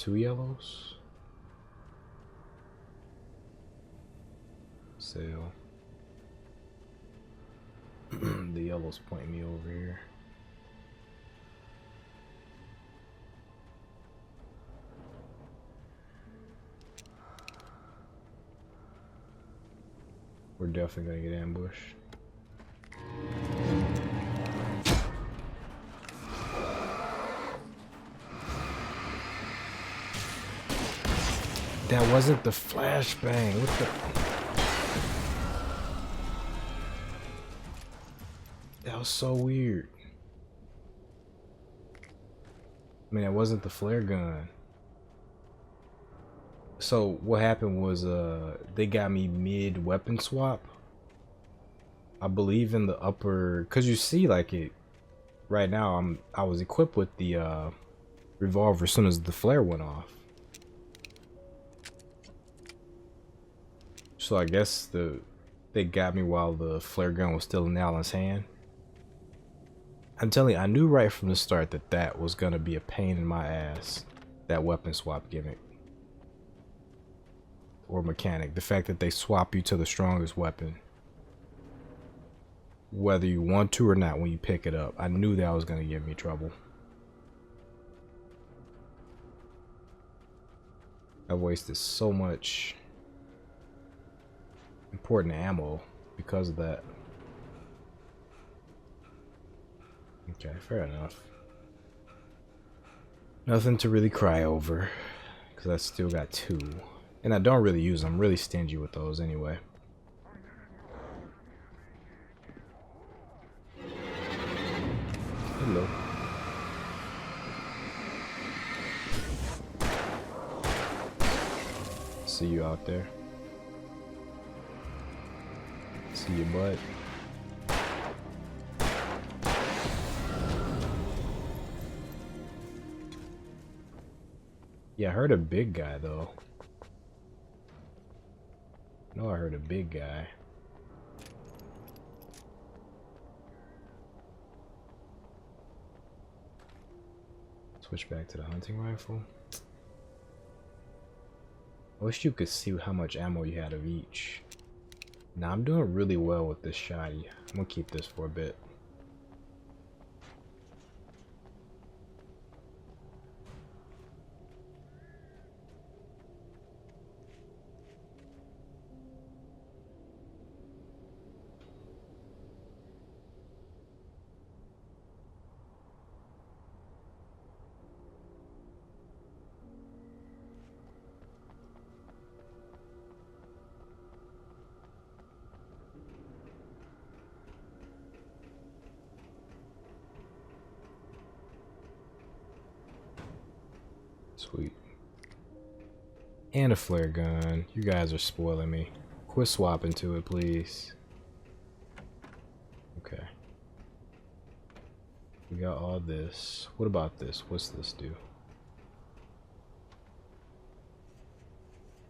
2 yellows. Sail. The yellow's pointing me over here. We're definitely gonna get ambushed. That wasn't the flashbang. What the? That was so weird. I mean, it wasn't the flare gun. So what happened was they got me mid weapon swap. I believe in the upper, cause you see like it right now. I was equipped with the revolver as soon as the flare went off. So I guess they got me while the flare gun was still in Alan's hand. I'm telling you, I knew right from the start that that was gonna be a pain in my ass. That weapon swap gimmick. Or mechanic. The fact that they swap you to the strongest weapon. Whether you want to or not when you pick it up. I knew that was gonna give me trouble. I've wasted so much important ammo because of that. Okay, fair enough. Nothing to really cry over, because I still got 2. And I don't really use them. I'm really stingy with those anyway. Hello. See you out there. See your butt. Yeah, I heard a big guy though. No, I heard a big guy. Switch back to the hunting rifle. I wish you could see how much ammo you had of each. Now I'm doing really well with this shotty. I'm gonna keep this for a bit. Sweet. And a flare gun. You guys are spoiling me. Quit swapping to it, please. Okay. We got all this. What about this? What's this do?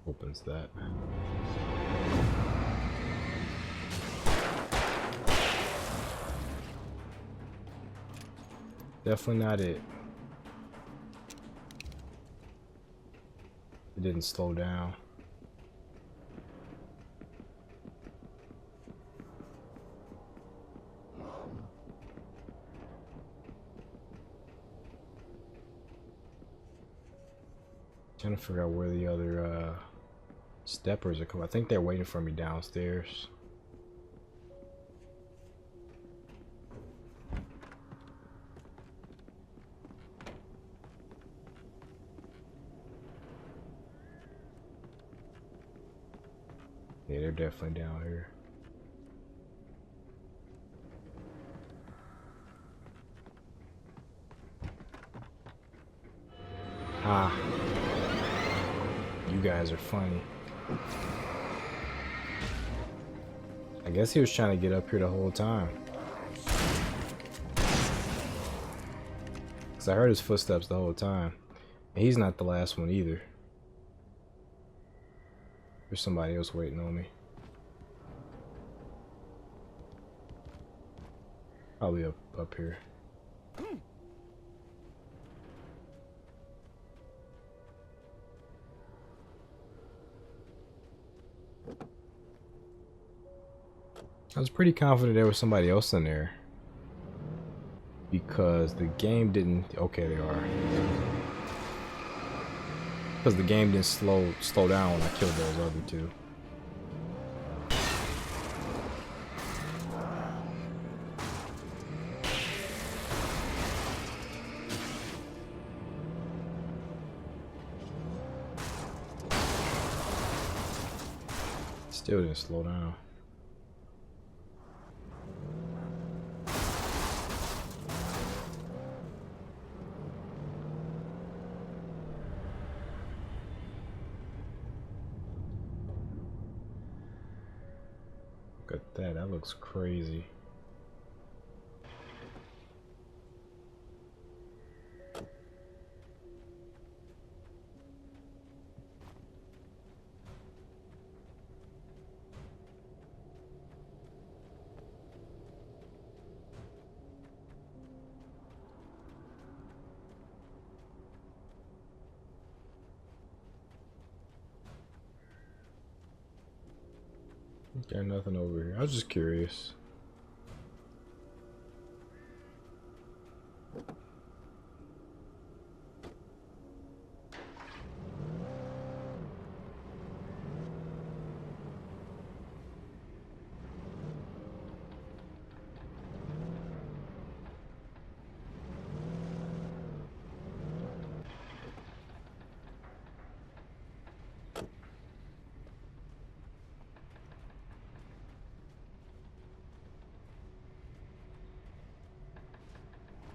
Opens that. Definitely not it. It didn't slow down. Trying to figure out where the other steppers are coming. I think they're waiting for me downstairs. Yeah, they're definitely down here. Ah. You guys are funny. I guess he was trying to get up here the whole time. Because I heard his footsteps the whole time. And he's not the last one either. There's somebody else waiting on me. Probably up here. I was pretty confident there was somebody else in there because the game didn't. Okay, they are. Because the game didn't slow down when I killed those other two. Still didn't slow down. Look at that, that looks crazy. Got nothing over here. I was just curious.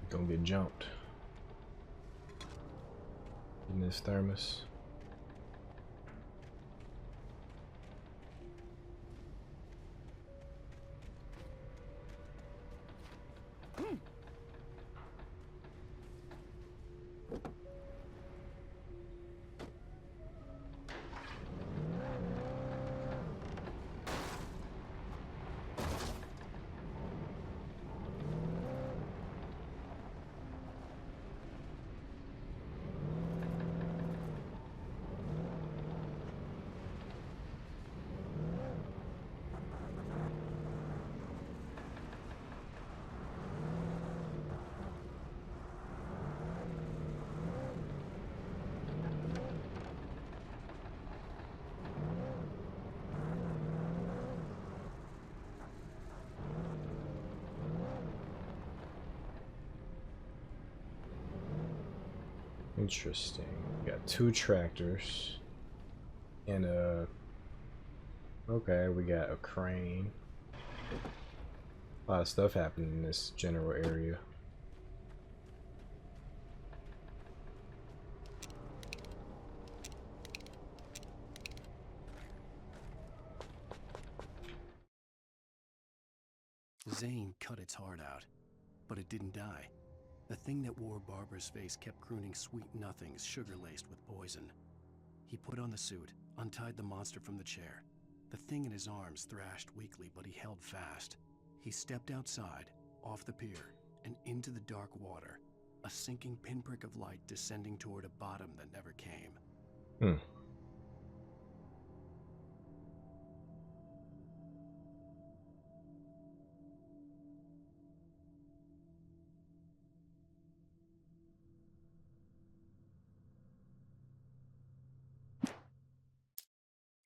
Don't get jumped in this thermos. Interesting. We got 2 tractors and a. Okay, we got a crane. A lot of stuff happening in this general area. Zane cut its heart out, but it didn't die. The thing that wore Barbara's face kept crooning sweet nothings sugar-laced with poison. He put on the suit, untied the monster from the chair. The thing in his arms thrashed weakly, but he held fast. He stepped outside, off the pier, and into the dark water, a sinking pinprick of light descending toward a bottom that never came.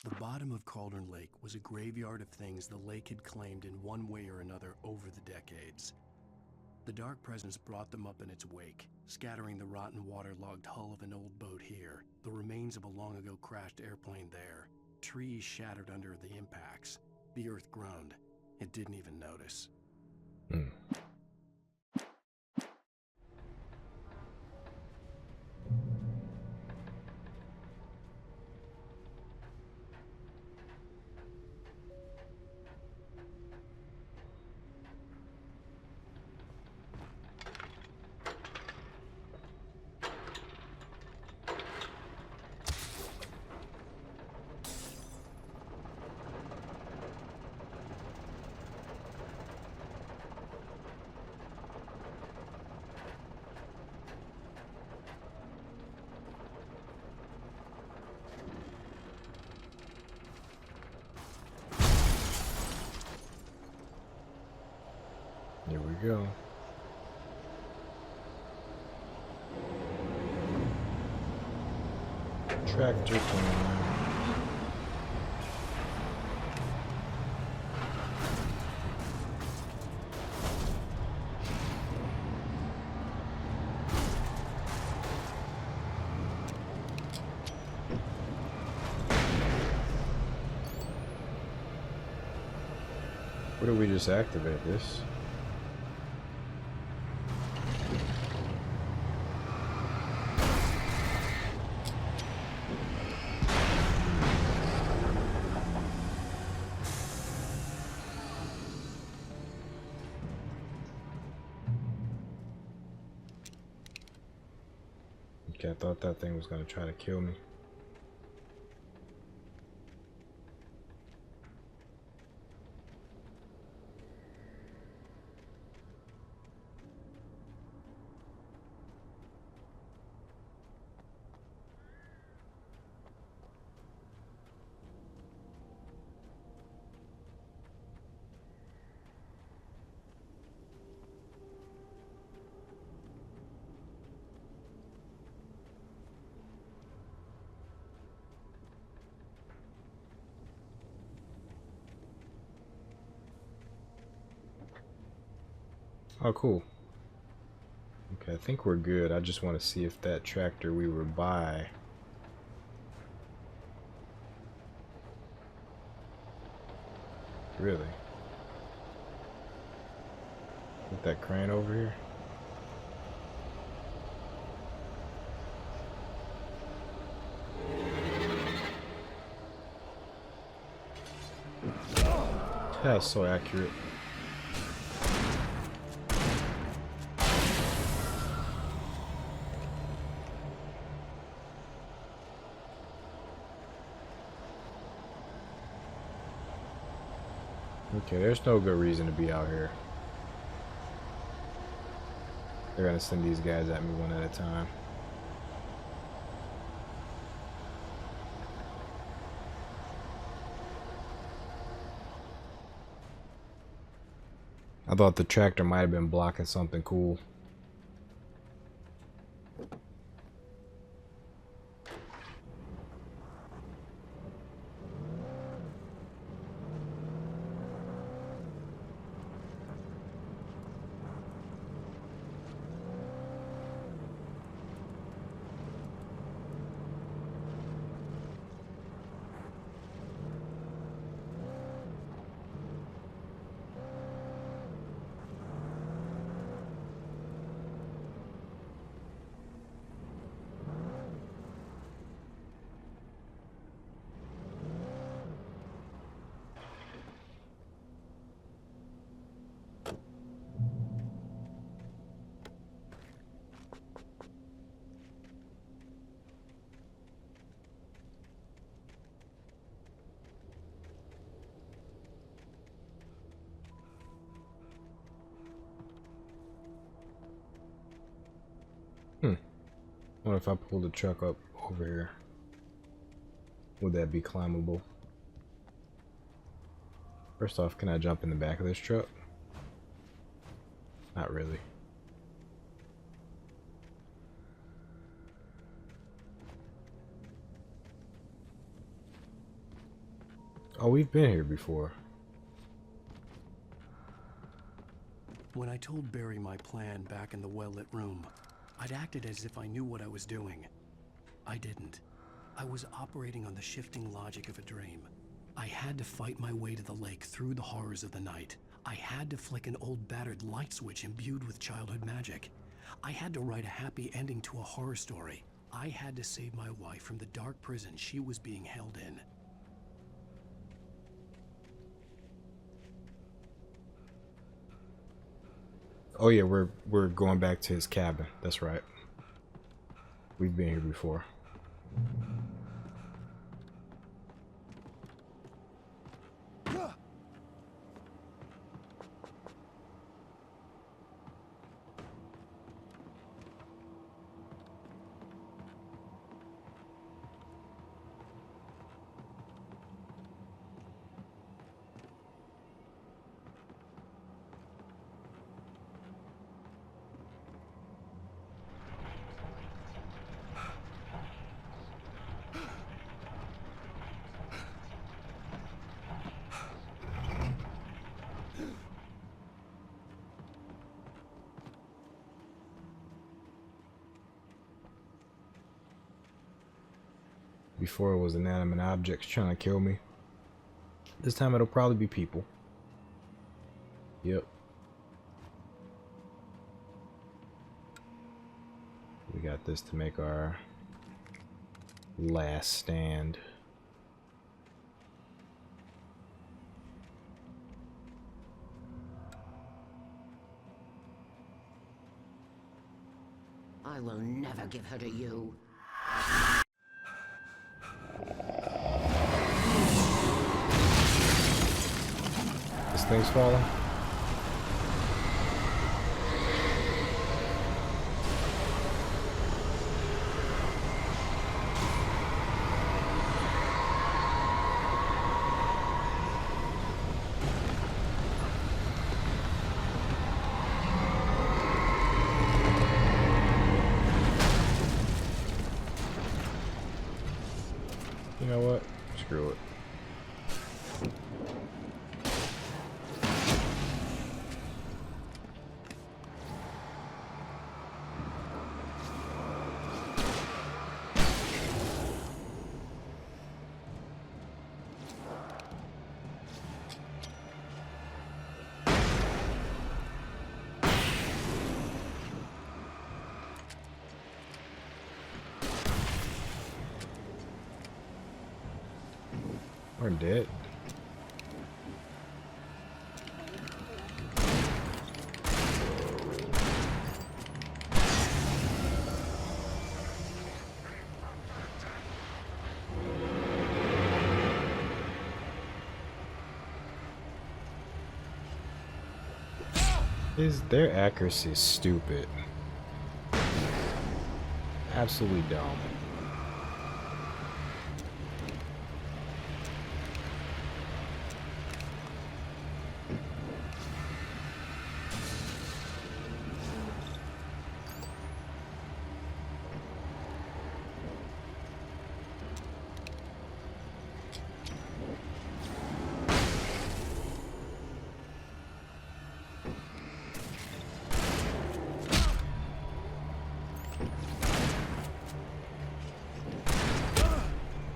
The bottom of Cauldron Lake was a graveyard of things the lake had claimed in one way or another over the decades. The dark presence brought them up in its wake, scattering the rotten waterlogged hull of an old boat here, the remains of a long-ago crashed airplane there, trees shattered under the impacts. The earth groaned. It didn't even notice. Here we go. Tractor time. What did we just activate this? Okay, I thought that thing was gonna try to kill me. Oh, cool. Okay, I think we're good. I just want to see if that tractor we were by... Really? With that crane over here? That's so accurate. Okay, there's no good reason to be out here. They're gonna send these guys at me one at a time. I thought the tractor might have been blocking something cool. What if I pull the truck up over here? Would that be climbable? First off, can I jump in the back of this truck? Not really. Oh, we've been here before. When I told Barry my plan back in the well-lit room, I'd acted as if I knew what I was doing. I didn't. I was operating on the shifting logic of a dream. I had to fight my way to the lake through the horrors of the night. I had to flick an old battered light switch imbued with childhood magic. I had to write a happy ending to a horror story. I had to save my wife from the dark prison she was being held in. Oh yeah, we're going back to his cabin. That's right. We've been here before. Before it was inanimate objects trying to kill me. This time it'll probably be people. Yep. We got this to make our last stand. I will never give her to you. This thing's falling. You know what? Screw it. We're dead. Their accuracy is stupid. Absolutely dumb.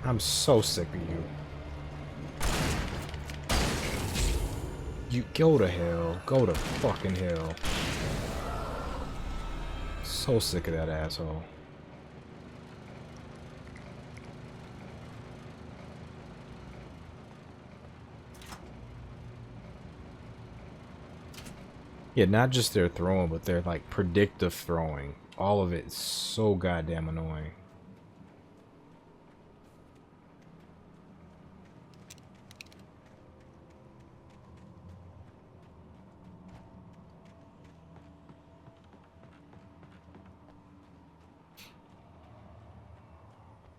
I'm so sick of you. You go to hell. Go to fucking hell. So sick of that asshole. Yeah, not just their throwing, but their like predictive throwing. All of it is so goddamn annoying.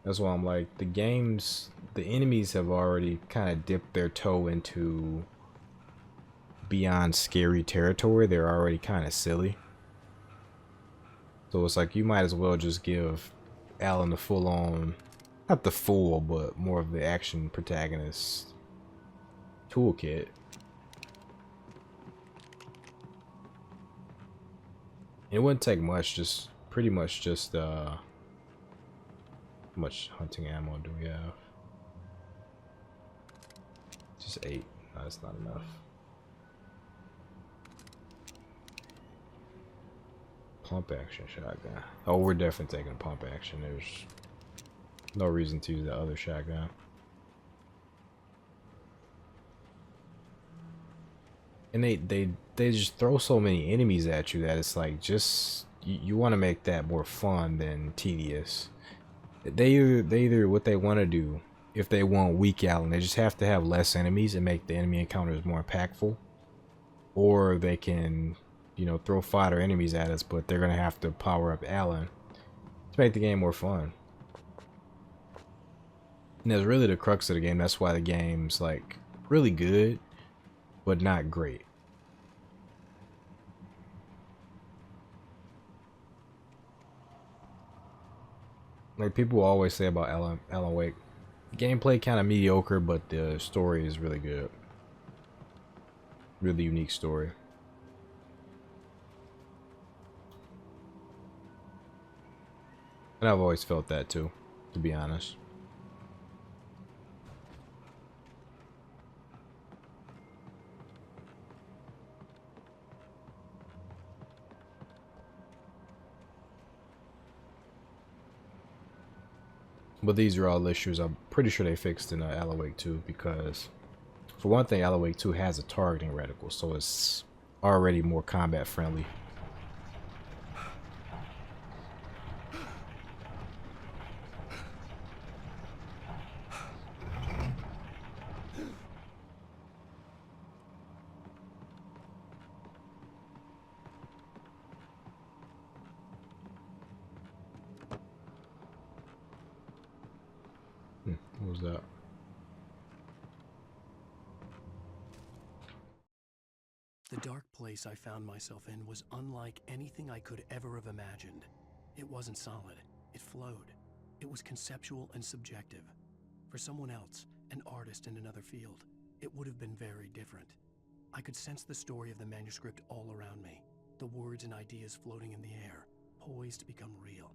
That's why I'm like, the enemies have already kind of dipped their toe into beyond scary territory. They're already kind of silly. So it's like, you might as well just give Alan the full-on, not the full, but more of the action protagonist toolkit. It wouldn't take much, just pretty much just how much hunting ammo do we have? Just 8. No, that's not enough. Pump action shotgun. Oh, we're definitely taking a pump action. There's no reason to use the other shotgun. And they just throw so many enemies at you that it's like, just you want to make that more fun than tedious. They either what they want to do, if they want weak Alan, they just have to have less enemies and make the enemy encounters more impactful, or they can, you know, throw fodder enemies at us, but they're gonna have to power up Alan to make the game more fun. And that's really the crux of the game. That's why the game's like really good, but not great. Like people always say about Alan Wake, gameplay kind of mediocre, but the story is really good. Really unique story. And I've always felt that too, to be honest. But these are all issues I'm pretty sure they fixed in Alan Wake 2, because for one thing, Alan Wake 2 has a targeting reticle, so it's already more combat friendly. What was that? The dark place I found myself in was unlike anything I could ever have imagined. It wasn't solid. It flowed. It was conceptual and subjective. For someone else, an artist in another field, it would have been very different. I could sense the story of the manuscript all around me, the words and ideas floating in the air, poised to become real.